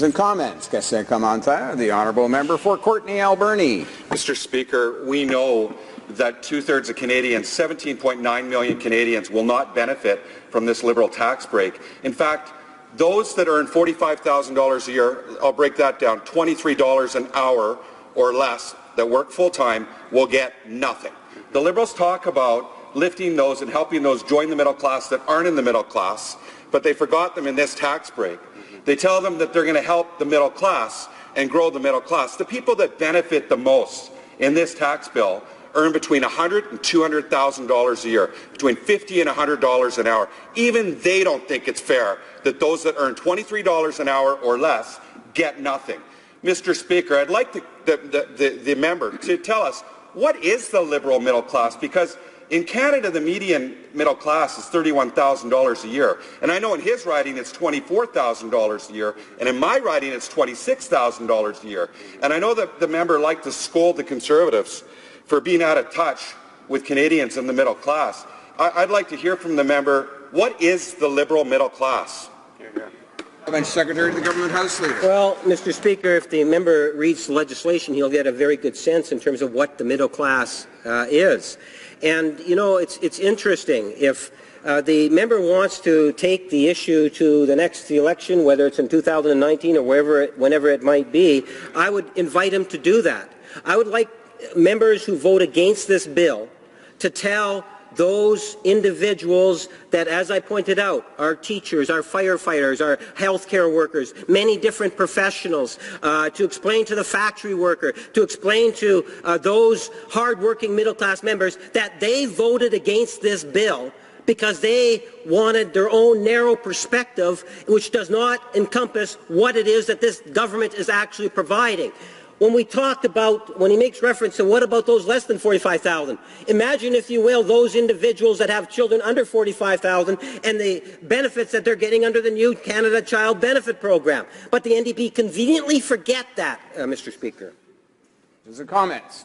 And comments. Question commentaire. The honourable member for Courtenay-Alberni. Mr. Speaker, we know that two-thirds of Canadians, 17.9 million Canadians, will not benefit from this Liberal tax break. In fact, those that earn $45,000 a year, I'll break that down, $23 an hour or less that work full-time will get nothing. The Liberals talk about lifting those and helping those join the middle class that aren't in the middle class, but they forgot them in this tax break. They tell them that they're going to help the middle class and grow the middle class. The people that benefit the most in this tax bill earn between $100,000 and $200,000 a year, between $50 and $100 an hour. Even they don't think it's fair that those that earn $23 an hour or less get nothing. Mr. Speaker, I'd like the member to tell us, what is the Liberal middle class? Because in Canada, the median middle class is $31,000 a year. And I know in his riding it's $24,000 a year, and in my riding it's $26,000 a year. And I know that the member liked to scold the Conservatives for being out of touch with Canadians in the middle class. I'd like to hear from the member, what is the Liberal middle class? Secretary to the Government House Leader. Well, Mr. Speaker, if the member reads the legislation, he'll get a very good sense in terms of what the middle class is. And, you know, it's interesting. If the member wants to take the issue to the next election, whether it's in 2019 or whenever it might be, I would invite him to do that. I would like members who vote against this bill to tell those individuals that, as I pointed out, our teachers, our firefighters, our healthcare workers, many different professionals, to explain to the factory worker, to explain to those hard-working middle-class members that they voted against this bill because they wanted their own narrow perspective, which does not encompass what it is that this government is actually providing. When we talked about, when he makes reference to what about those less than 45,000, imagine, if you will, those individuals that have children under 45,000 and the benefits that they're getting under the new Canada Child Benefit Program. But the NDP conveniently forget that, Mr. Speaker. Comments.